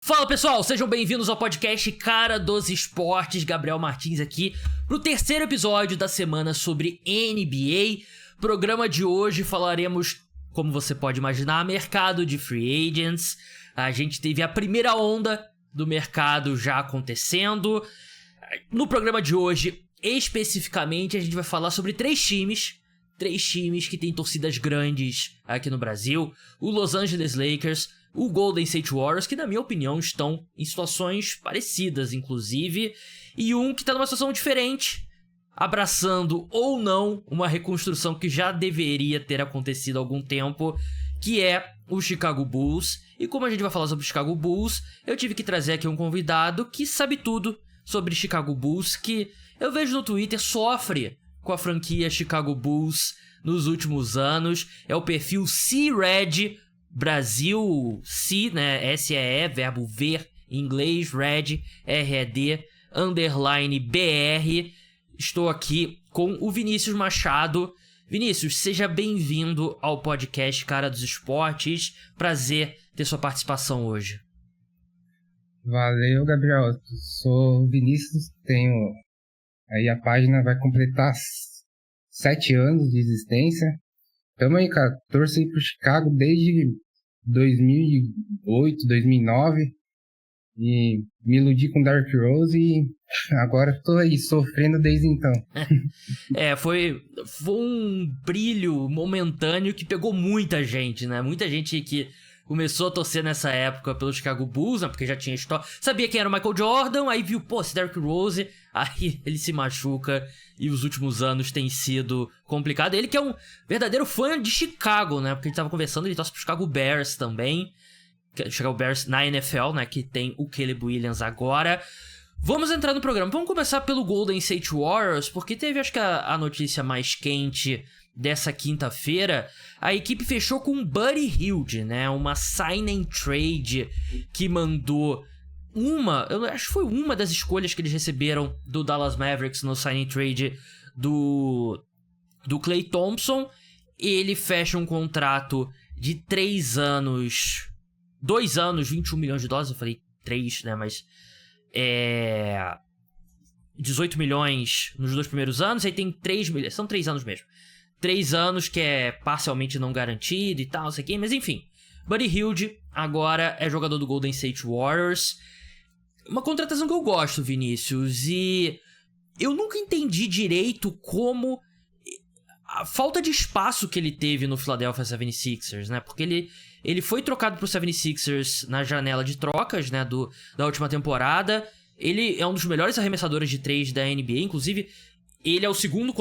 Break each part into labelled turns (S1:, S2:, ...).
S1: Fala pessoal, sejam bem-vindos ao podcast Cara dos Esportes. Gabriel Martins aqui pro terceiro episódio da semana sobre NBA. Programa de hoje falaremos, como você pode imaginar, mercado de free agents. A gente teve a primeira onda do mercado já acontecendo. No programa de hoje, especificamente, a gente vai falar sobre três times que têm torcidas grandes aqui no Brasil: o Los Angeles Lakers, o Golden State Warriors, que na minha opinião estão em situações parecidas, inclusive, e um que está numa situação diferente, abraçando ou não uma reconstrução que já deveria ter acontecido há algum tempo, que é o Chicago Bulls. E como a gente vai falar sobre o Chicago Bulls, eu tive que trazer aqui um convidado que sabe tudo sobre Chicago Bulls, que eu vejo no Twitter sofre com a franquia Chicago Bulls nos últimos anos. É o perfil C-Red Brasil, C, né, S-E-E, verbo ver em inglês, Red, R-E-D, underline BR. Estou aqui com o Vinícius Machado. Vinícius, seja bem-vindo ao podcast Cara dos Esportes. Prazer ter sua participação hoje.
S2: Valeu, Gabriel. Sou o Vinícius, tenho aí a página, vai completar 7 anos de existência. Tamo aí, cara, torço aí pro Chicago desde 2008, 2009 e me iludi com Derrick Rose e agora tô aí sofrendo desde então.
S1: Foi um brilho momentâneo que pegou muita gente, né? Muita gente que começou a torcer nessa época pelo Chicago Bulls, né? Porque já tinha história. Sabia quem era o Michael Jordan, aí viu, esse Derrick Rose, aí ele se machuca e os últimos anos tem sido complicado. Ele que é um verdadeiro fã de Chicago, né? Porque a gente tava conversando, ele torce pro Chicago Bears também. Chicago Bears na NFL, né? Que tem o Caleb Williams agora. Vamos entrar no programa. Vamos começar pelo Golden State Warriors, porque teve, acho que a notícia mais quente dessa quinta-feira. A equipe fechou com Buddy Hield, né? Uma sign and trade que mandou eu acho que foi uma das escolhas que eles receberam do Dallas Mavericks no sign and trade do Klay Thompson. Ele fecha um contrato de 3 anos, 2 anos, 21 milhões de dólares. Eu falei 3, né? Mas 18 milhões nos 2 primeiros anos. Aí tem 3 milhões, são 3 anos mesmo. 3 anos que é parcialmente não garantido e tal, não sei o que, mas enfim. Buddy Hield agora é jogador do Golden State Warriors. Uma contratação que eu gosto, Vinícius, e eu nunca entendi direito como a falta de espaço que ele teve no Philadelphia 76ers, né? Porque ele foi trocado pro 76ers na janela de trocas, né, da última temporada. Ele é um dos melhores arremessadores de 3 da NBA, inclusive ele é o segundo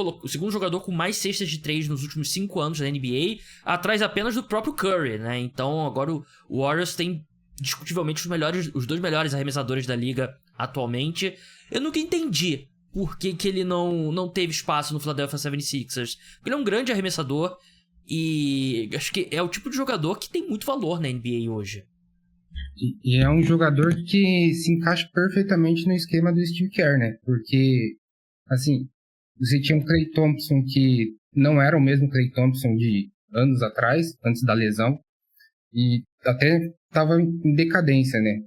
S1: jogador com mais cestas de 3 nos últimos 5 anos da NBA, atrás apenas do próprio Curry, né? Então agora o Warriors tem discutivelmente os 2 melhores arremessadores da liga atualmente. Eu nunca entendi por que ele não teve espaço no Philadelphia 76ers. Porque ele é um grande arremessador e acho que é o tipo de jogador que tem muito valor na NBA hoje.
S2: E é um jogador que se encaixa perfeitamente no esquema do Steve Kerr, né? Porque, assim, você tinha um Klay Thompson que não era o mesmo Klay Thompson de anos atrás, antes da lesão, e até estava em decadência, né?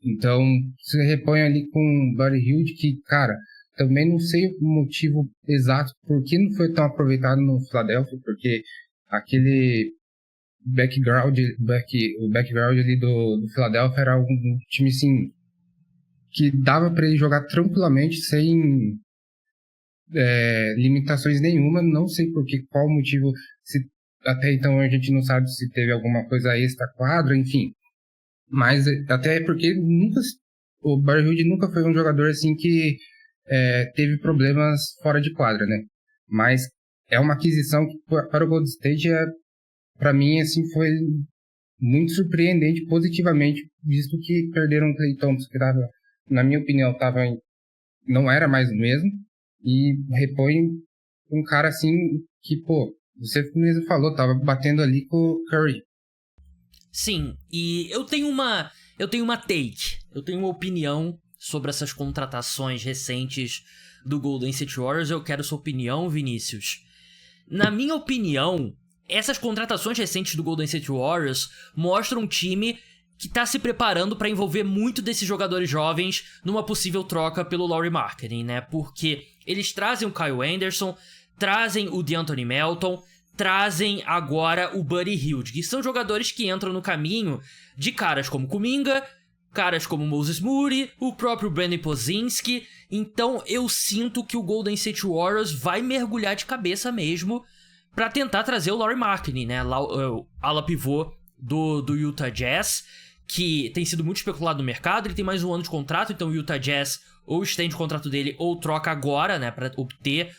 S2: Então, você repõe ali com o Buddy Hield, que, cara, também não sei o motivo exato por que não foi tão aproveitado no Philadelphia, porque aquele background ali do Philadelphia era um time, assim, que dava para ele jogar tranquilamente, sem limitações nenhuma. Não sei qual o motivo, se até então a gente não sabe se teve alguma coisa extra quadra, enfim. Mas até porque o Buddy Hield nunca foi um jogador assim que teve problemas fora de quadra, né? Mas é uma aquisição que para o Golden State para mim assim foi muito surpreendente positivamente, visto que perderam o Klay Thompson, que na minha opinião não era mais o mesmo, e repõe um cara assim que, você mesmo falou, tava batendo ali com o Curry.
S1: Sim, e eu tenho uma opinião sobre essas contratações recentes do Golden State Warriors. Eu quero sua opinião, Vinícius. Na minha opinião, essas contratações recentes do Golden State Warriors mostram um time que tá se preparando pra envolver muito desses jogadores jovens numa possível troca pelo Lauri Markkanen, né? Porque eles trazem o Kyle Anderson, trazem o DeAnthony Melton, trazem agora o Buddy Hield, que são jogadores que entram no caminho de caras como Kuminga, caras como Moses Moody, o próprio Brandon Podziemski. Então eu sinto que o Golden State Warriors vai mergulhar de cabeça mesmo pra tentar trazer o Lauri Markkanen, né? Ala pivô do Utah Jazz, que tem sido muito especulado no mercado. Ele tem mais um ano de contrato, então o Utah Jazz ou estende o contrato dele ou troca agora, né, pra obter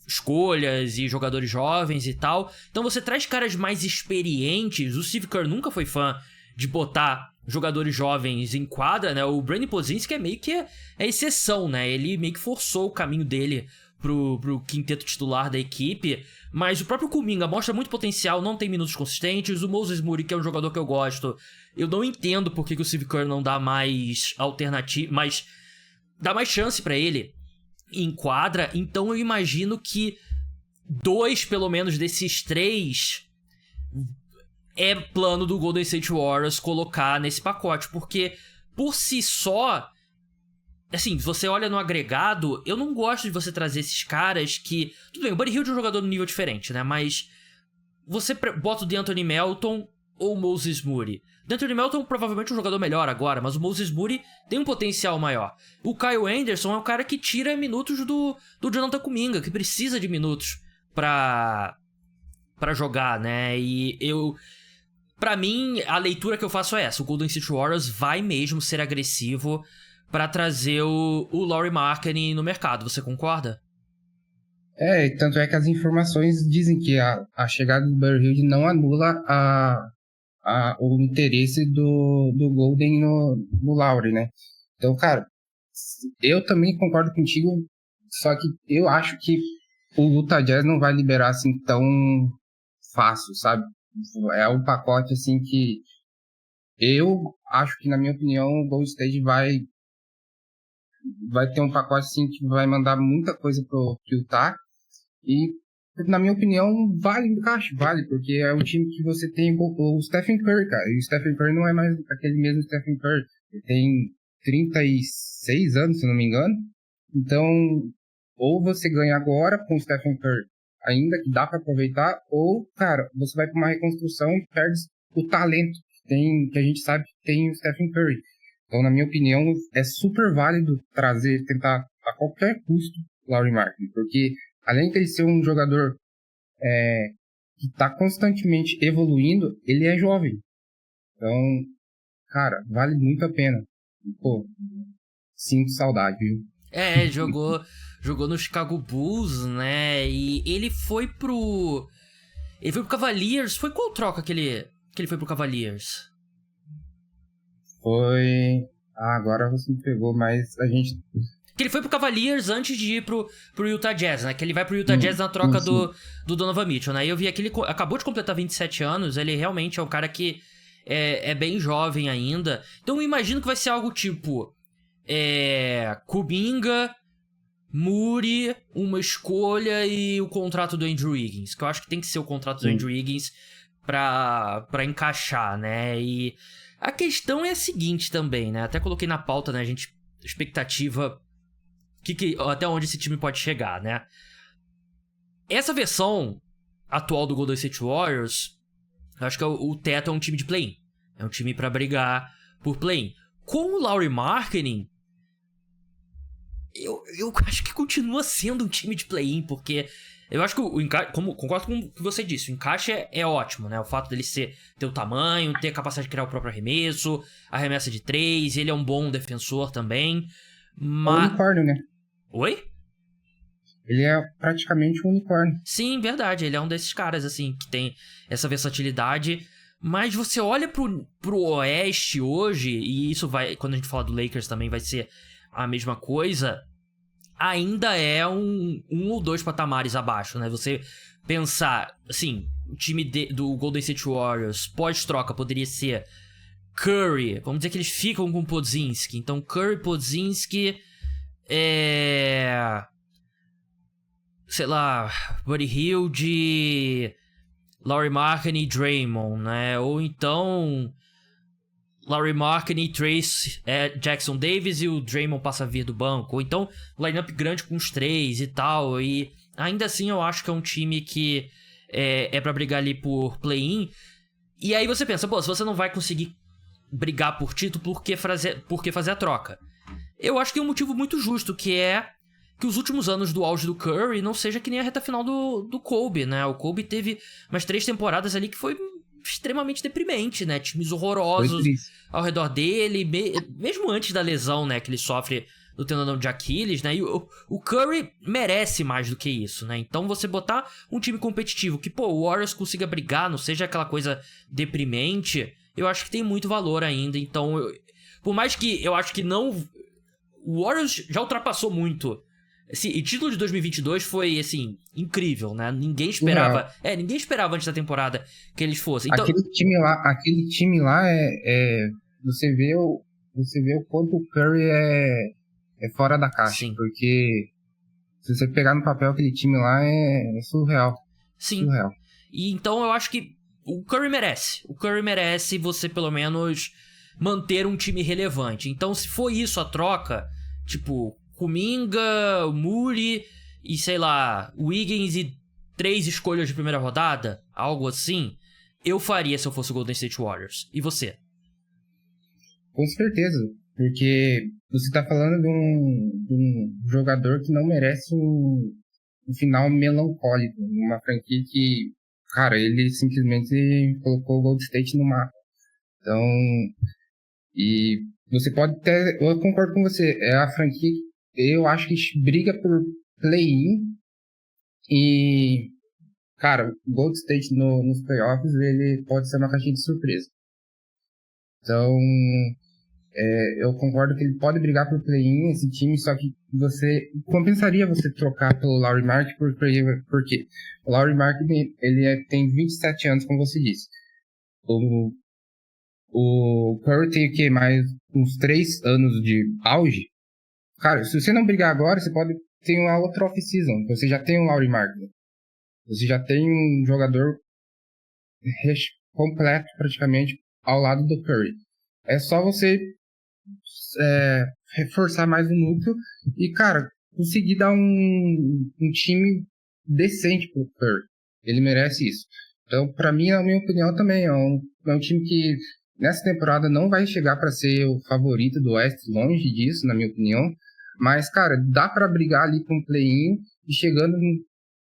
S1: escolhas e jogadores jovens e tal. Então você traz caras mais experientes. O Steve Kerr nunca foi fã de botar jogadores jovens em quadra, né? O Brandon Podziemski é meio que a exceção, né? Ele meio que forçou o caminho dele pro quinteto titular da equipe. Mas o próprio Kuminga mostra muito potencial, não tem minutos consistentes. O Moses Moody, que é um jogador que eu gosto, eu não entendo por que o Steve Kerr não dá mais alternativa, mas dá mais chance pra ele em quadra. Então eu imagino que 2, pelo menos, desses 3 é plano do Golden State Warriors colocar nesse pacote, porque por si só, assim, você olha no agregado, eu não gosto de você trazer esses caras que... Tudo bem, o Buddy Hield é um jogador no nível diferente, né? Mas você bota o DeAnthony Melton ou o Moses Moody. DeAnthony Melton provavelmente é um jogador melhor agora, mas o Moses Moody tem um potencial maior. O Kyle Anderson é um cara que tira minutos do Jonathan Kuminga, que precisa de minutos pra jogar, né? E pra mim, a leitura que eu faço é essa. O Golden State Warriors vai mesmo ser agressivo pra trazer o Lauri Markkanen no mercado. Você concorda?
S2: Tanto é que as informações dizem que a chegada do Buddy Hield não anula o interesse do Golden no Lauri, né? Então, cara, eu também concordo contigo, só que eu acho que o Utah Jazz não vai liberar assim tão fácil, sabe? É um pacote assim que eu acho que, na minha opinião, o Golden State vai ter um pacote assim que vai mandar muita coisa pro Utah. E, na minha opinião, vale, porque é um time que você tem o Stephen Curry, cara. E o Stephen Curry não é mais aquele mesmo Stephen Curry. Ele tem 36 anos, se não me engano. Então, ou você ganha agora com o Stephen Curry, ainda que dá pra aproveitar, ou, cara, você vai pra uma reconstrução e perde o talento que a gente sabe que tem o Stephen Curry. Então, na minha opinião, é super válido tentar a qualquer custo o Lauri Markkanen, porque além de ele ser um jogador que está constantemente evoluindo, ele é jovem. Então, cara, vale muito a pena. Pô, sinto saudade, viu?
S1: Jogou no Chicago Bulls, né? E ele foi pro Cavaliers. Foi qual troca que ele foi pro Cavaliers?
S2: Foi... agora você me pegou, mas a gente...
S1: Que ele foi pro Cavaliers antes de ir pro Utah Jazz, né? Que ele vai pro Utah Jazz na troca do Donovan Mitchell, né? E eu vi aqui, ele acabou de completar 27 anos, ele realmente é um cara que é bem jovem ainda. Então eu imagino que vai ser algo tipo... Kuminga, Moody, uma escolha e o contrato do Andrew Wiggins. Que eu acho que tem que ser o contrato do Andrew Wiggins pra encaixar, né? E a questão é a seguinte também, né? Até coloquei na pauta, né? Expectativa... até onde esse time pode chegar, né? Essa versão atual do Golden State Warriors, eu acho que o teto é um time de play-in. É um time pra brigar por play-in. Com o Lauri Markkanen, eu acho que continua sendo um time de play-in, porque eu acho que concordo com o que você disse, o encaixe é ótimo, né? O fato dele ter o tamanho, ter a capacidade de criar o próprio arremesso, arremessa de 3, ele é um bom defensor também.
S2: Mas... unicórnio, né?
S1: Oi?
S2: Ele é praticamente um unicórnio.
S1: Sim, verdade. Ele é um desses caras, assim, que tem essa versatilidade. Mas você olha pro Oeste hoje, e isso vai... quando a gente falar do Lakers também vai ser a mesma coisa. Ainda é um ou dois patamares abaixo, né? Você pensar, assim, o time do Golden State Warriors pós-troca poderia ser Curry. Vamos dizer que eles ficam com Podziemski. Então, Curry, Podziemski... sei lá, Buddy Hield, Lauri Markkanen e Draymond, né? Ou então Lauri Markkanen, Trace, Jackson Davis e o Draymond passa a vir do banco. Ou então, lineup grande com os 3 e tal. E ainda assim eu acho que é um time que é pra brigar ali por play-in. E aí você pensa, pô, se você não vai conseguir brigar por título, por que fazer a troca? Eu acho que tem um motivo muito justo, que é que os últimos anos do auge do Curry não seja que nem a reta final do Kobe, né? O Kobe teve umas 3 temporadas ali que foi extremamente deprimente, né? Times horrorosos ao redor dele, mesmo antes da lesão, né, que ele sofre do tendão de Aquiles, né? E o Curry merece mais do que isso, né? Então você botar um time competitivo que, pô, o Warriors consiga brigar, não seja aquela coisa deprimente, eu acho que tem muito valor ainda. Então, por mais que eu acho que não... O Warriors já ultrapassou muito. E título de 2022 foi, assim, incrível, né? Ninguém esperava... ninguém esperava antes da temporada que eles fossem. Então...
S2: Aquele time lá você vê o quanto o Curry é fora da caixa. Sim. Porque se você pegar no papel aquele time lá é surreal.
S1: Sim.
S2: Surreal.
S1: E então eu acho que o Curry merece. O Curry merece você, pelo menos, manter um time relevante. Então, se for isso a troca, tipo... Kuminga, Muri e, sei lá, Wiggins e 3 escolhas de primeira rodada, algo assim, eu faria se eu fosse o Golden State Warriors. E você?
S2: Com certeza, porque você tá falando de um jogador que não merece um final melancólico, uma franquia que, cara, ele simplesmente colocou o Golden State no mapa. Então, e você pode até, eu concordo com você, é a franquia que eu acho que briga por play-in e, cara, o Golden State nos playoffs, ele pode ser uma caixinha de surpresa. Então, eu concordo que ele pode brigar por play-in, esse time, só que compensaria você trocar pelo Lauri Markkanen, porque o Lauri Markkanen, ele tem 27 anos, como você disse. O Curry tem o quê? Mais uns 3 anos de auge. Cara, se você não brigar agora, você pode ter uma outra off-season. Você já tem um Lauri Markkanen. Você já tem um jogador completo, praticamente, ao lado do Curry. É só você reforçar mais o núcleo e, cara, conseguir dar um time decente pro Curry. Ele merece isso. Então, pra mim, na minha opinião, também é um time que, nessa temporada, não vai chegar pra ser o favorito do Oeste, longe disso, na minha opinião. Mas, cara, dá pra brigar ali com o play-in e chegando num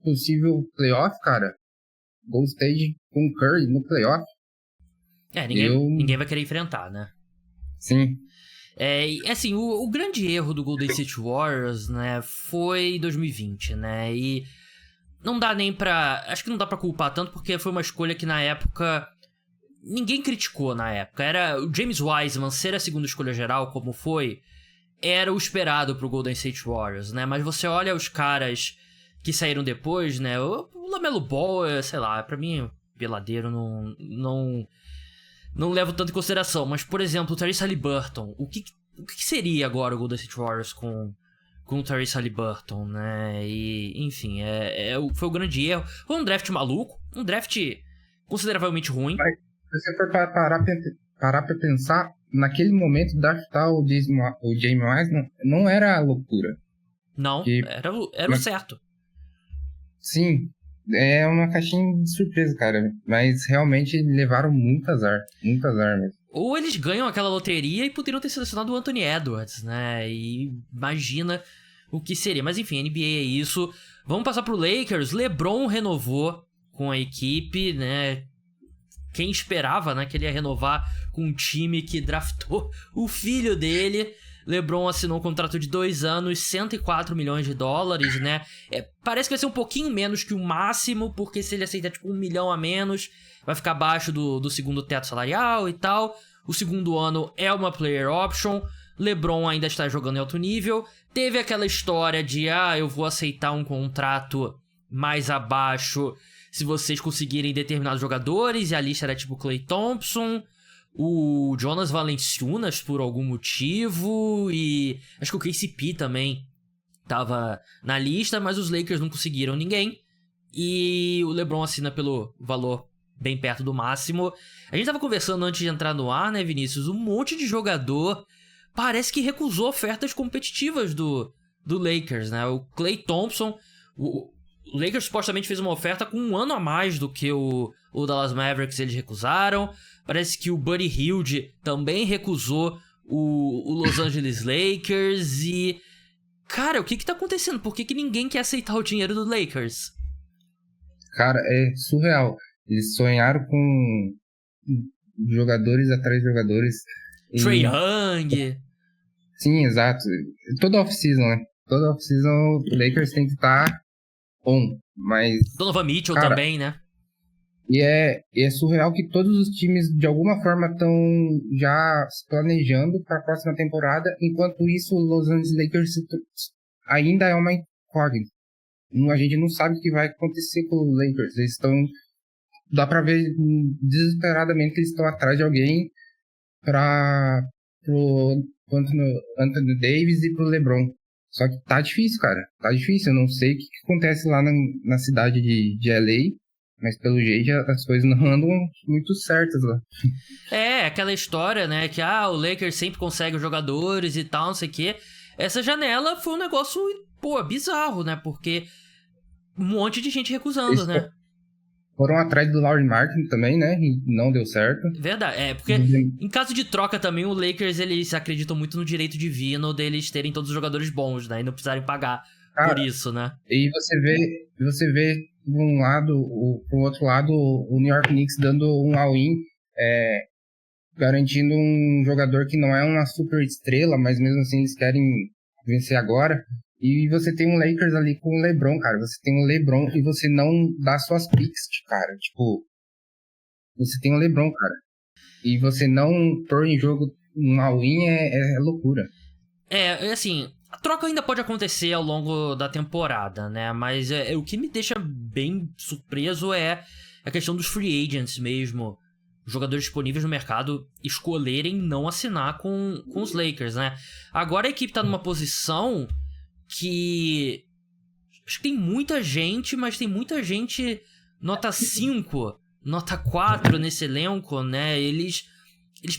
S2: possível playoff, cara. Golden State com o Curry no playoff.
S1: Ninguém vai querer enfrentar, né?
S2: Sim.
S1: Assim, o grande erro do Golden State Warriors, né, foi 2020, né? E não dá nem pra... Acho que não dá pra culpar tanto, porque foi uma escolha que na época... Ninguém criticou na época. Era o James Wiseman ser a segunda escolha geral, como foi... Era o esperado pro Golden State Warriors, né? Mas você olha os caras que saíram depois, né? O LaMelo Ball, sei lá, pra mim, peladeiro, não levo tanto em consideração. Mas, por exemplo, o Tyrese Haliburton. O que seria agora o Golden State Warriors com o Tyrese Haliburton, né? E, enfim, foi o grande erro. Foi um draft maluco, um draft consideravelmente ruim.
S2: Mas se você for parar pra pensar, naquele momento, draftar o James Wiseman não era loucura.
S1: Não, era o certo.
S2: Sim, é uma caixinha de surpresa, cara. Mas realmente levaram muito azar mesmo.
S1: Ou eles ganham aquela loteria e poderiam ter selecionado o Anthony Edwards, né? E imagina o que seria. Mas enfim, NBA é isso. Vamos passar pro Lakers. LeBron renovou com a equipe, né? Quem esperava, né, que ele ia renovar com um time que draftou o filho dele. LeBron assinou um contrato de 2 anos, $104 milhões, né? Parece que vai ser um pouquinho menos que o máximo, porque se ele aceitar tipo 1 milhão a menos, vai ficar abaixo do segundo teto salarial e tal. O segundo ano é uma player option. LeBron ainda está jogando em alto nível. Teve aquela história de, eu vou aceitar um contrato mais abaixo se vocês conseguirem determinados jogadores, e a lista era tipo Klay Thompson, o Jonas Valanciunas por algum motivo, e acho que o KCP também tava na lista, mas os Lakers não conseguiram ninguém, e o LeBron assina pelo valor bem perto do máximo. A gente tava conversando antes de entrar no ar, né, Vinícius? Um monte de jogador parece que recusou ofertas competitivas do Lakers, né? O Klay Thompson, o Lakers supostamente fez uma oferta com 1 ano a mais do que o Dallas Mavericks, eles recusaram. Parece que o Buddy Hield também recusou o Los Angeles Lakers e... Cara, o que tá acontecendo? Por que ninguém quer aceitar o dinheiro do Lakers?
S2: Cara, é surreal. Eles sonharam com jogadores atrás de jogadores.
S1: Trae Young.
S2: Sim, exato. Toda off-season, né? Toda off-season o Lakers tem que estar on, mas...
S1: Donovan Mitchell, cara, também, né?
S2: E é surreal que todos os times, de alguma forma, estão já se planejando para a próxima temporada, enquanto isso o Los Angeles Lakers ainda é uma incógnita. A gente não sabe o que vai acontecer com os Lakers. Eles estão... Dá pra ver desesperadamente que eles estão atrás de alguém pro Anthony Davis e pro LeBron. Só que tá difícil, cara. Tá difícil. Eu não sei o que acontece lá na cidade de LA, mas pelo jeito as coisas não andam muito certas lá.
S1: É, aquela história, né, que o Lakers sempre consegue os jogadores e tal, não sei o quê. Essa janela foi um negócio, bizarro, né, porque um monte de gente recusando, né.
S2: Foram atrás do Lauri Markkanen também, né, e não deu certo.
S1: Verdade, porque em caso de troca também, o Lakers, eles acreditam muito no direito divino deles terem todos os jogadores bons, né, e não precisarem pagar por isso, né.
S2: E você vê pro outro lado, o New York Knicks dando um all-in, garantindo um jogador que não é uma super estrela, mas mesmo assim eles querem vencer agora. E você tem um Lakers ali com o LeBron, cara. Você tem um LeBron e você não dá suas picks, cara. Tipo, você tem um LeBron, cara. E você não pôr em jogo um all-in é loucura.
S1: Assim, a troca ainda pode acontecer ao longo da temporada, né? Mas o que me deixa bem surpreso é a questão dos free agents mesmo. Os jogadores disponíveis no mercado escolherem não assinar com os Lakers, né? Agora a equipe tá numa posição que... Acho que tem muita gente, mas tem muita gente nota 5, nota 4 nesse elenco, né? Eles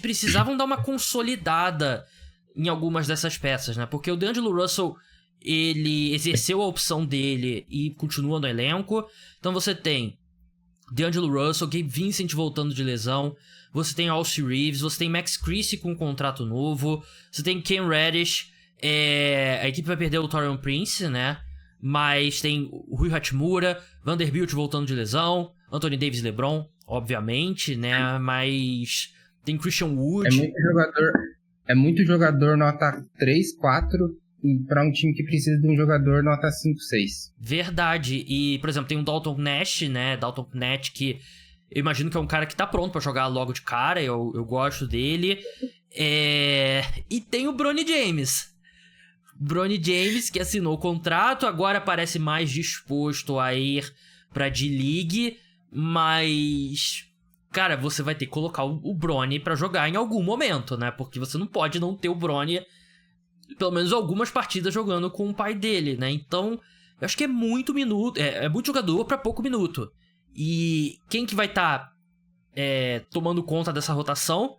S1: precisavam dar uma consolidada em algumas dessas peças, né? Porque o D'Angelo Russell, ele exerceu a opção dele e continua no elenco. Então você tem D'Angelo Russell, Gabe Vincent voltando de lesão, você tem Austin Reeves, você tem Max Christie com um contrato novo, você tem Cam Reddish, a equipe vai perder o Taurean Prince, né? Mas tem o Rui Hachimura, Vanderbilt voltando de lesão, Anthony Davis e LeBron, obviamente, né? Mas tem Christian Wood.
S2: É muito jogador nota 3, 4 para um time que precisa de um jogador nota 5, 6.
S1: Verdade. E, por exemplo, tem o Dalton Nash, né? Dalton Nash, que eu imagino que é um cara que tá pronto pra jogar logo de cara. Eu gosto dele. E tem o Bronny James. Bronny James, que assinou o contrato, agora parece mais disposto a ir pra D-League, mas... Cara, você vai ter que colocar o Bronny pra jogar em algum momento, né? Porque você não pode não ter o Bronny, pelo menos algumas partidas, jogando com o pai dele, né? Então, eu acho que é muito minuto, é muito jogador pra pouco minuto. E quem que vai estar tomando conta dessa rotação?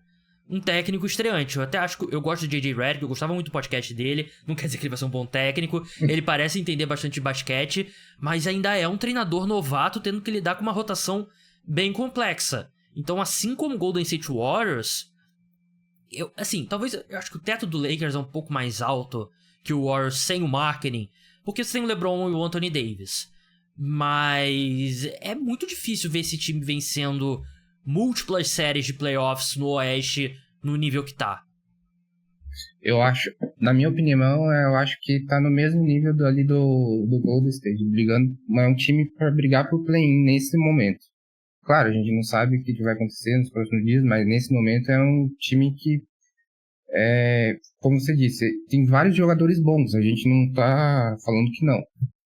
S1: Um técnico estreante. Eu até acho que eu gosto do J.J. Redick, eu gostava muito do podcast dele, não quer dizer que ele vai ser um bom técnico, ele parece entender bastante de basquete, mas ainda é um treinador novato tendo que lidar com uma rotação bem complexa. Então, assim como o Golden State Warriors, eu acho que o teto do Lakers é um pouco mais alto que o Warriors sem o Markkanen, porque você tem o LeBron e o Anthony Davis. Mas é muito difícil ver esse time vencendo múltiplas séries de playoffs no Oeste no nível que tá.
S2: Eu acho, na minha opinião, eu acho que tá no mesmo nível do Golden State, brigando, é um time para brigar por play-in nesse momento. Claro, a gente não sabe o que vai acontecer nos próximos dias, mas nesse momento é um time que, como você disse, tem vários jogadores bons, a gente não tá falando que não.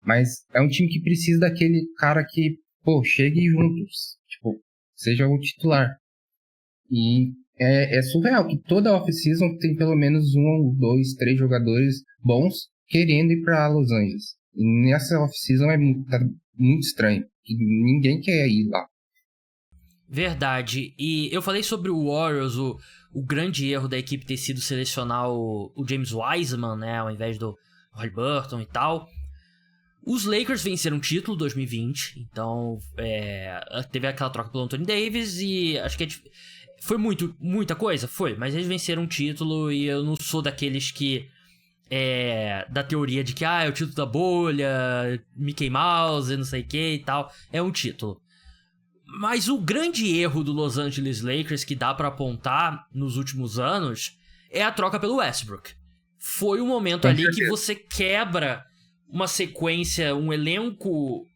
S2: Mas é um time que precisa daquele cara que, chegue juntos, seja o titular. E é surreal que toda off-season tem pelo menos 1, 2, 3 jogadores bons querendo ir pra Los Angeles. E nessa off-season tá muito estranho, que ninguém quer ir lá.
S1: Verdade. E eu falei sobre o Warriors, o grande erro da equipe ter sido selecionar o James Wiseman, né, ao invés do Haliburton e tal. Os Lakers venceram o título em 2020, então teve aquela troca pelo Anthony Davis e acho que foi muita coisa? Foi, mas eles venceram o título e eu não sou daqueles que da teoria de que é o título da bolha, Mickey Mouse, não sei o que e tal. É um título. Mas o grande erro do Los Angeles Lakers que dá pra apontar nos últimos anos é a troca pelo Westbrook. Foi um momento ali que você quebra uma sequência, um elenco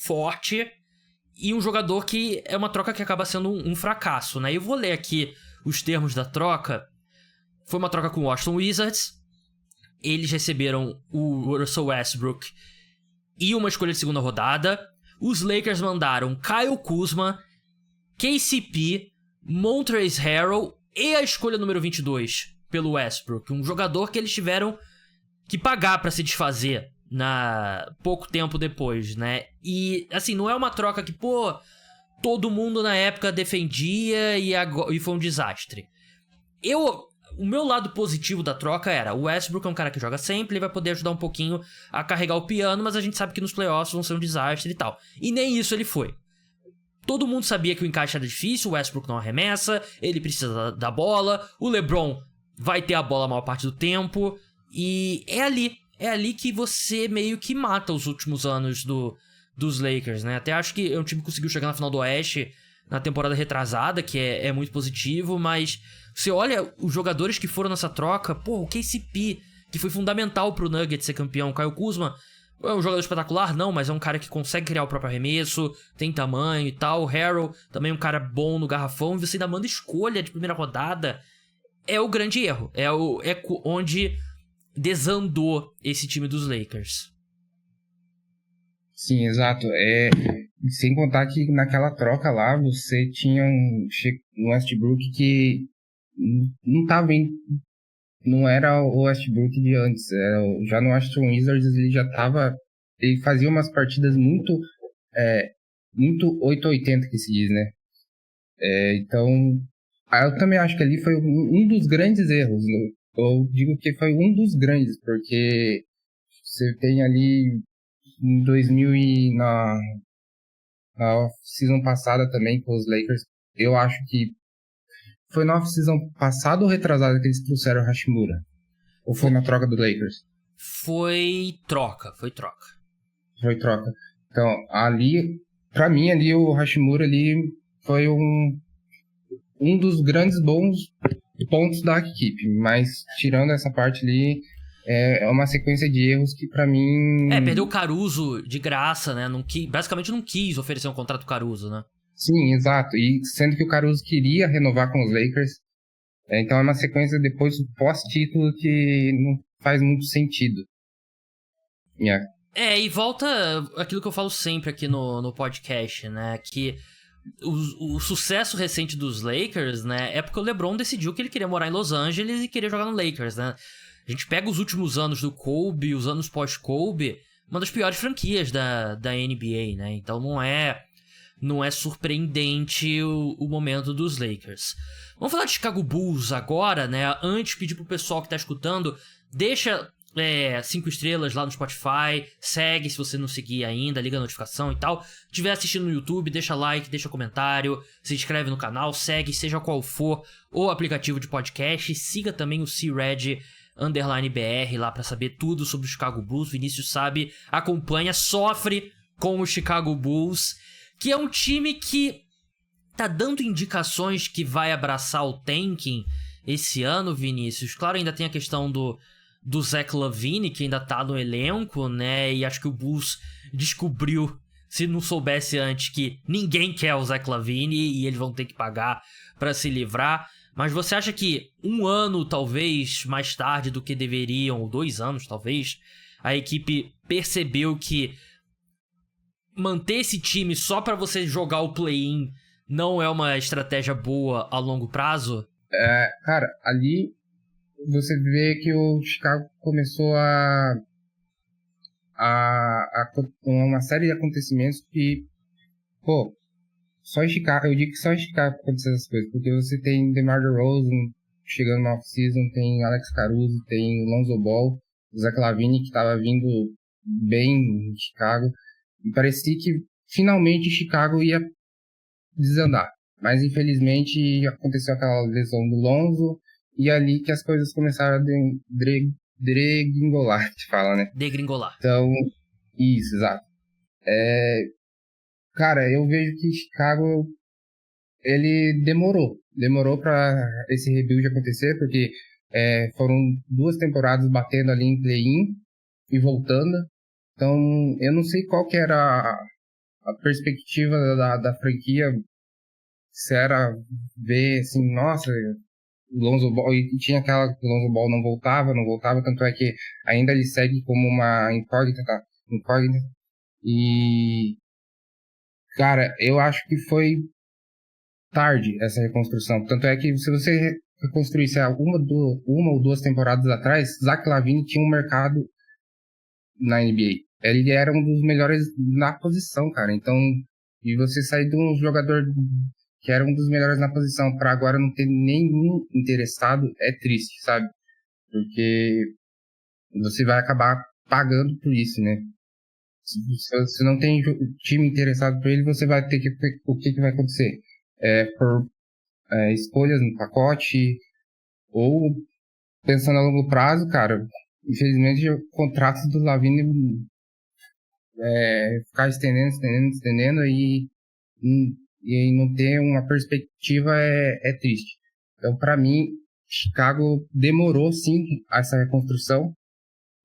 S1: forte e um jogador que é uma troca que acaba sendo um fracasso, né? Eu vou ler aqui os termos da troca. Foi uma troca com o Washington Wizards. Eles receberam o Russell Westbrook e uma escolha de segunda rodada. Os Lakers mandaram Kyle Kuzma, KCP, Montrezl Harrell e a escolha número 22 pelo Westbrook. Um jogador que eles tiveram que pagar pra se desfazer pouco tempo depois, né? E, assim, não é uma troca que, todo mundo na época defendia e foi um desastre. O meu lado positivo da troca era: o Westbrook é um cara que joga sempre, ele vai poder ajudar um pouquinho a carregar o piano, mas a gente sabe que nos playoffs vão ser um desastre e tal. E nem isso ele foi. Todo mundo sabia que o encaixe era difícil, o Westbrook não arremessa, ele precisa da bola, o LeBron vai ter a bola a maior parte do tempo, e é ali que você meio que mata os últimos anos dos Lakers, né? Até acho que é um time que conseguiu chegar na final do Oeste na temporada retrasada, que é muito positivo, mas você olha os jogadores que foram nessa troca, o KCP, que foi fundamental pro Nuggets ser campeão, Kyle Kuzma, é um jogador espetacular? Não, mas é um cara que consegue criar o próprio arremesso, tem tamanho e tal. O Harrell, também um cara bom no garrafão, e você ainda manda escolha de primeira rodada. É o grande erro, é onde desandou esse time dos Lakers.
S2: Sim, exato. Sem contar que naquela troca lá, você tinha um Westbrook que não tava não era o Westbrook de antes. Já no Washington Wizards ele fazia umas partidas muito 880 que se diz, né? Então, eu também acho que ali foi um dos grandes erros. Eu digo que foi um dos grandes, porque você tem ali em 2000 na off-season passada também com os Lakers, eu acho que foi na off-season passada ou retrasada que eles trouxeram o Hashimura? Ou foi na troca do Lakers?
S1: Foi troca.
S2: Foi troca. Então, ali, pra mim, ali o Hashimura ali foi um dos grandes bons pontos da equipe, mas tirando essa parte ali, é uma sequência de erros que pra mim...
S1: perdeu o Caruso de graça, né? Basicamente não quis oferecer um contrato pro Caruso, né?
S2: Sim, exato. E sendo que o Caruso queria renovar com os Lakers, então é uma sequência depois do pós-título que não faz muito sentido.
S1: E volta aquilo que eu falo sempre aqui no podcast, né? Que o sucesso recente dos Lakers, né? É porque o LeBron decidiu que ele queria morar em Los Angeles e queria jogar no Lakers, né? A gente pega os últimos anos do Kobe, os anos pós-Kobe, uma das piores franquias da NBA, né? Então não é surpreendente o momento dos Lakers. Vamos falar de Chicago Bulls agora, né? Antes, pedir pro pessoal que tá escutando, deixa 5 estrelas lá no Spotify, segue se você não seguir ainda, liga a notificação e tal. Se estiver assistindo no YouTube, deixa like, deixa comentário, se inscreve no canal, segue, seja qual for o aplicativo de podcast. Siga também o C-Red_BR lá pra saber tudo sobre o Chicago Bulls. Vinícius sabe, acompanha, sofre com o Chicago Bulls, que é um time que tá dando indicações que vai abraçar o tanking esse ano, Vinícius. Claro, ainda tem a questão do Zach LaVine, que ainda tá no elenco, né? E acho que o Bulls descobriu, se não soubesse antes, que ninguém quer o Zach LaVine e eles vão ter que pagar pra se livrar. Mas você acha que um ano, talvez, mais tarde do que deveriam, ou 2 anos, talvez, a equipe percebeu que manter esse time só pra você jogar o play-in não é uma estratégia boa a longo prazo?
S2: Cara, ali você vê que o Chicago começou uma série de acontecimentos que, só em Chicago, eu digo que só em Chicago acontecem essas coisas, porque você tem DeMar DeRozan chegando na off-season, tem Alex Caruso, tem Lonzo Ball, Zach LaVine, que tava vindo bem em Chicago, e parecia que finalmente Chicago ia desandar. Mas infelizmente aconteceu aquela lesão do Lonzo, e ali que as coisas começaram a degringolar, que fala, né?
S1: Degringolar.
S2: Então, isso, exato. Cara, eu vejo que Chicago, ele demorou para esse rebuild acontecer, porque foram 2 temporadas batendo ali em play-in e voltando. Então, eu não sei qual que era a perspectiva da franquia, se era ver assim, nossa, o Lonzo Ball, e tinha aquela que o Lonzo Ball não voltava, tanto é que ainda ele segue como uma incógnita, e, cara, eu acho que foi tarde essa reconstrução, tanto é que se você reconstruísse uma ou 2 temporadas atrás, Zach LaVine tinha um mercado na NBA. Ele era um dos melhores na posição, cara. Então, e você sair de um jogador que era um dos melhores na posição para agora não ter nenhum interessado é triste, sabe? Porque você vai acabar pagando por isso, né? Se não tem time interessado por ele, você vai ter que... O que vai acontecer? Por escolhas no pacote, ou pensando a longo prazo, cara, infelizmente o contrato do LaVine ficar estendendo e não ter uma perspectiva é triste. Então, para mim, Chicago demorou sim essa reconstrução,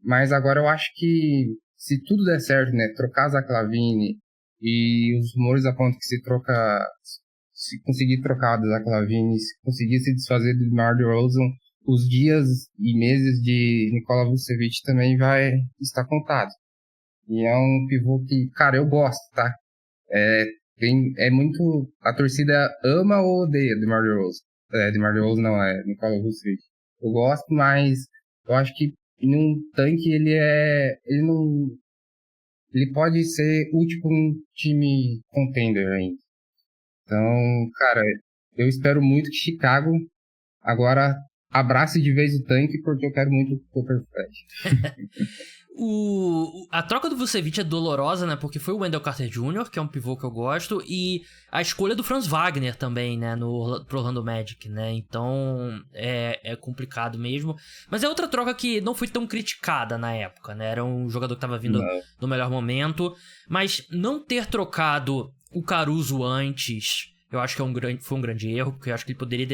S2: mas agora eu acho que se tudo der certo, né, trocar Zach LaVine, e os rumores apontam que se conseguir trocar do Zach LaVine, se conseguir se desfazer do DeMar DeRozan, os dias e meses de Nikola Vucevic também vai estar contado. E é um pivô que, cara, eu gosto, tá? Muito... A torcida ama ou odeia DeMar DeRozan. DeMar DeRozan não, Nikola Vucevic. Eu gosto, mas eu acho que em um tanque ele não... Ele pode ser útil para um time contender ainda. Então, cara, eu espero muito que Chicago agora abrace de vez o tanque, porque eu quero muito o Cooper Fred.
S1: A troca do Vucevic é dolorosa, né? Porque foi o Wendell Carter Jr., que é um pivô que eu gosto, e a escolha do Franz Wagner também, né? Pro Orlando Magic, né? Então é complicado mesmo. Mas é outra troca que não foi tão criticada na época, né? Era um jogador que tava vindo no melhor momento. Mas não ter trocado o Caruso antes, eu acho que foi um grande erro, porque eu acho que ele poderia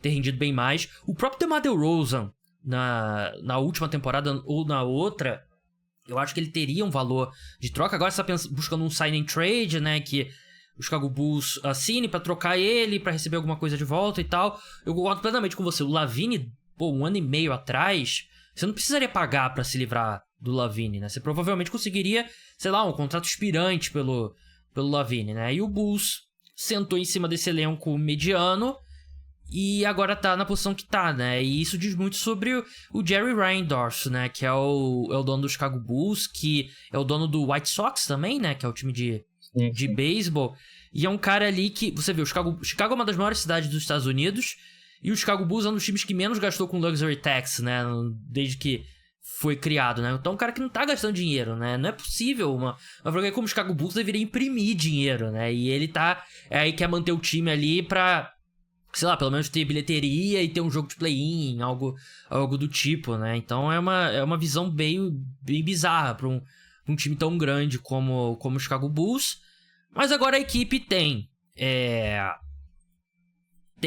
S1: ter rendido bem mais. O próprio DeMar DeRozan, na última temporada ou na outra, eu acho que ele teria um valor de troca. Agora você tá buscando um sign and trade, né? Que o Chicago Bulls assine pra trocar ele, pra receber alguma coisa de volta e tal. Eu concordo plenamente com você. O LaVine, 1 ano e meio atrás, você não precisaria pagar pra se livrar do LaVine, né? Você provavelmente conseguiria, sei lá, um contrato expirante pelo LaVine, né? E o Bulls sentou em cima desse elenco mediano e agora tá na posição que tá, né? E isso diz muito sobre o Jerry Reinsdorf, né? Que é o dono do Chicago Bulls, que é o dono do White Sox também, né? Que é o time de beisebol. E é um cara ali que... Você vê, Chicago é uma das maiores cidades dos Estados Unidos, e o Chicago Bulls é um dos times que menos gastou com Luxury Tax, né? Desde que foi criado, né? Então é um cara que não tá gastando dinheiro, né? Não é possível uma franquia como o Chicago Bulls deveria imprimir dinheiro, né? E ele aí quer manter o time ali pra, sei lá, pelo menos ter bilheteria e ter um jogo de play-in, algo do tipo, né? Então é uma visão bem bizarra pra um time tão grande como o Chicago Bulls. Mas agora a equipe tem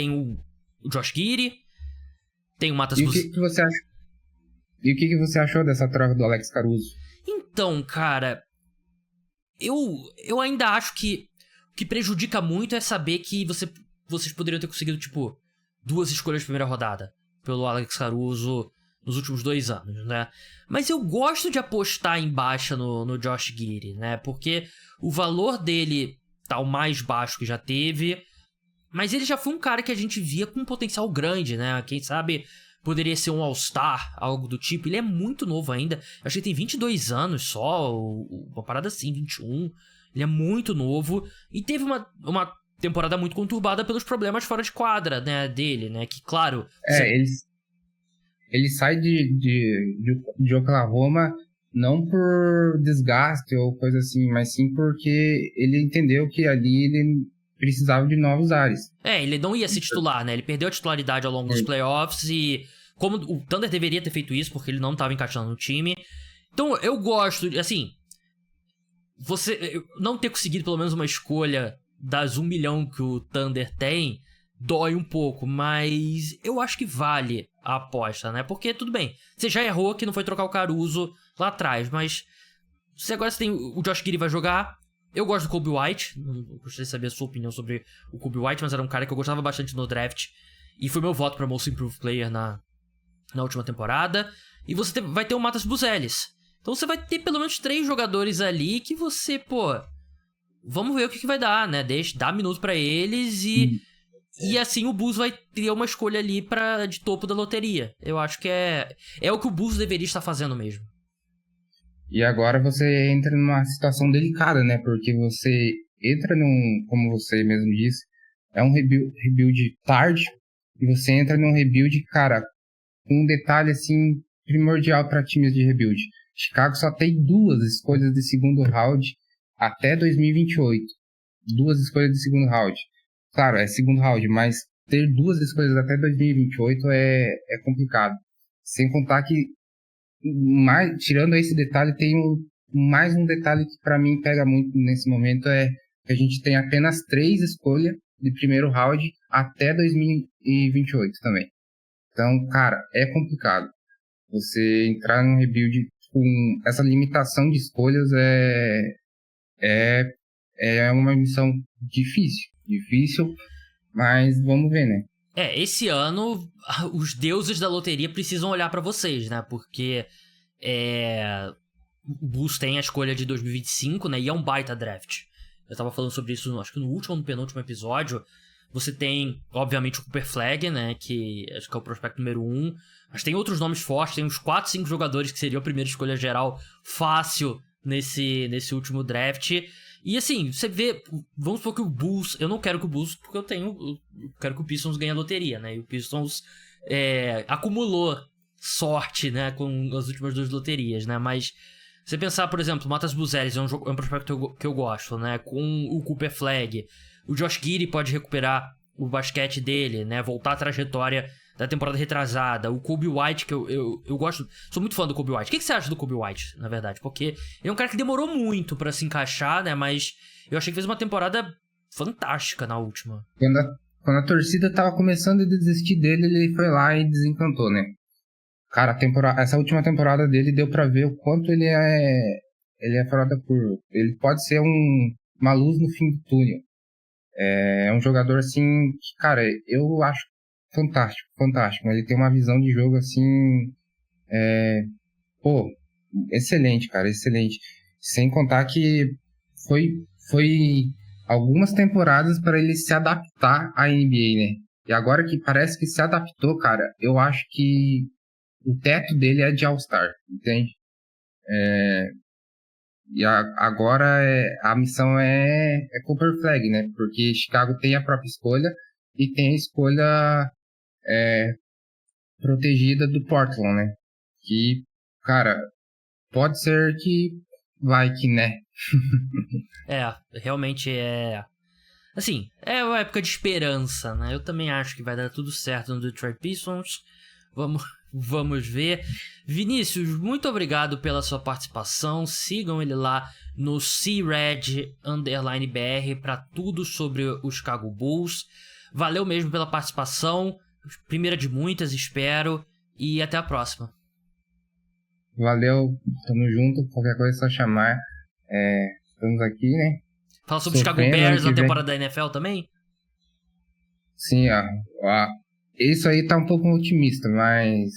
S1: o Josh Giddey, tem o Matas...
S2: E o que você acha? E o que você achou dessa troca do Alex Caruso?
S1: Então, cara, eu ainda acho que o que prejudica muito é saber que vocês poderiam ter conseguido, 2 escolhas de primeira rodada pelo Alex Caruso nos últimos 2 anos, né? Mas eu gosto de apostar em baixa no Josh Giddey, né? Porque o valor dele tá o mais baixo que já teve, mas ele já foi um cara que a gente via com um potencial grande, né? Quem sabe poderia ser um All-Star, algo do tipo. Ele é muito novo ainda. Eu acho que ele tem 22 anos só, uma parada assim, 21. Ele é muito novo. E teve uma temporada muito conturbada pelos problemas fora de quadra, né, dele, né, que claro...
S2: Ele sai de Oklahoma não por desgaste ou coisa assim, mas sim porque ele entendeu que ali ele precisava de novos ares.
S1: Ele não ia se titular, né, ele perdeu a titularidade ao longo dos playoffs e como o Thunder deveria ter feito isso, porque ele não estava encaixando no time. Então eu gosto, assim, você não ter conseguido pelo menos uma escolha das 1 milhão que o Thunder tem, dói um pouco, mas eu acho que vale a aposta, né? Porque, tudo bem, você já errou que não foi trocar o Caruso lá atrás, mas agora você tem o Josh Giddey vai jogar. Eu gosto do Kobe White, não gostaria de saber a sua opinião sobre o Kobe White, mas era um cara que eu gostava bastante no draft e foi meu voto para Most Improved Player na última temporada. E você vai ter o Matas Buzelis. Então você vai ter pelo menos 3 jogadores ali que você, vamos ver o que vai dar, né? Dá minuto pra eles e assim o Bulls vai ter uma escolha ali de topo da loteria. Eu acho que é o que o Bulls deveria estar fazendo mesmo.
S2: E agora você entra numa situação delicada, né? Porque você entra como você mesmo disse, é um rebuild tarde, e você entra num rebuild, cara, com um detalhe assim primordial para times de rebuild. Chicago só tem 2 escolhas de segundo round até 2028. 2 escolhas de segundo round. Claro, é segundo round, mas ter 2 escolhas até 2028 é complicado. Sem contar que, tirando esse detalhe, tem mais um detalhe que para mim pega muito nesse momento, é que a gente tem apenas 3 escolhas de primeiro round até 2028 também. Então, cara, é complicado. Você entrar num rebuild com essa limitação de escolhas é uma missão difícil, mas vamos ver, né?
S1: Esse ano os deuses da loteria precisam olhar pra vocês, né? Porque o Bulls tem a escolha de 2025, né? E é um baita draft. Eu tava falando sobre isso, acho que no último ou no penúltimo episódio. Você tem, obviamente, o Cooper Flag, né? Que acho que é o prospecto número 1. Mas tem outros nomes fortes, tem uns 4, 5 jogadores que seriam a primeira escolha geral fácil nesse último draft. E assim, você vê, vamos supor que o Bulls, eu não quero que o Bulls, porque eu quero que o Pistons ganhe a loteria, né? E o Pistons acumulou sorte, né, com as últimas 2 loterias, né? Mas você pensar, por exemplo, o Matas Buzelis é um prospecto que eu gosto, né? Com o Cooper Flag, o Josh Giddey pode recuperar o basquete dele, né? Voltar à trajetória da temporada retrasada. O Kobe White, que eu gosto... Sou muito fã do Kobe White. O que você acha do Kobe White, na verdade? Porque ele é um cara que demorou muito pra se encaixar, né? Mas eu achei que fez uma temporada fantástica na última.
S2: Quando a torcida tava começando a desistir dele, ele foi lá e desencantou, né? Cara, essa última temporada dele deu pra ver o quanto ele é fora da curva. Ele pode ser uma luz no fim do túnel. É um jogador, assim, que, cara, eu acho fantástico. Ele tem uma visão de jogo, assim, excelente, cara, excelente. Sem contar que foi algumas temporadas para ele se adaptar à NBA, né? E agora que parece que se adaptou, cara, eu acho que o teto dele é de All-Star, entende? E agora a missão é Cooper Flag, né? Porque Chicago tem a própria escolha e tem a escolha protegida do Portland, né? Que, cara, pode ser que vai que, né?
S1: Realmente assim, é uma época de esperança, né? Eu também acho que vai dar tudo certo no Detroit Pistons. Vamos ver. Vinícius, muito obrigado pela sua participação. Sigam ele lá no CRED_BR para tudo sobre o Chicago Bulls. Valeu mesmo pela participação. Primeira de muitas, espero. E até a próxima.
S2: Valeu, tamo junto. Qualquer coisa é só chamar. Estamos aqui, né?
S1: Fala sobre o Chicago Bears na temporada da NFL também?
S2: Sim, isso aí tá um pouco otimista, mas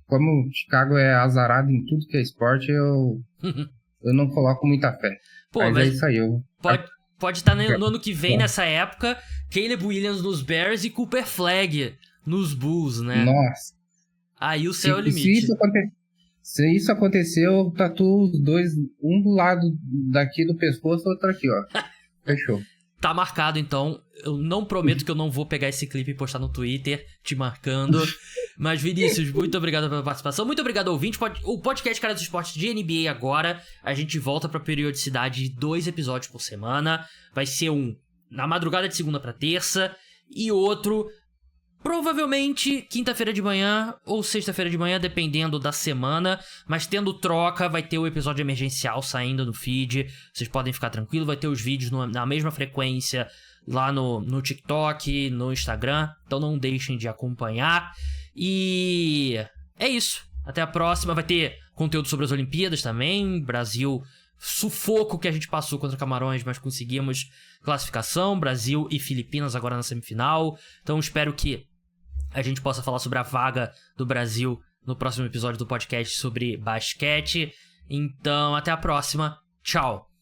S2: como Chicago é azarado em tudo que é esporte, eu não coloco muita fé. Mas é isso aí.
S1: Pode estar no ano que vem, nessa época, Caleb Williams nos Bears e Cooper Flag nos Bulls, né?
S2: Nossa.
S1: Aí o céu é o limite.
S2: Se isso acontecer, eu tatuo os dois, um do lado daqui do pescoço, outro aqui, ó. Fechou.
S1: Tá marcado, então. Eu não prometo que eu não vou pegar esse clipe e postar no Twitter, te marcando. Mas, Vinícius, muito obrigado pela participação. Muito obrigado, ouvinte. O podcast Cara dos Esportes de NBA agora. A gente volta pra periodicidade de 2 episódios por semana. Vai ser um na madrugada de segunda pra terça. E outro, provavelmente, quinta-feira de manhã ou sexta-feira de manhã, dependendo da semana. Mas tendo troca, vai ter o episódio emergencial saindo no feed. Vocês podem ficar tranquilos, vai ter os vídeos na mesma frequência lá no TikTok, no Instagram. Então não deixem de acompanhar. E é isso. Até a próxima. Vai ter conteúdo sobre as Olimpíadas também. Brasil, sufoco que a gente passou contra Camarões, mas conseguimos classificação. Brasil e Filipinas agora na semifinal. Então espero que a gente possa falar sobre a vaga do Brasil no próximo episódio do podcast sobre basquete. Então até a próxima. Tchau.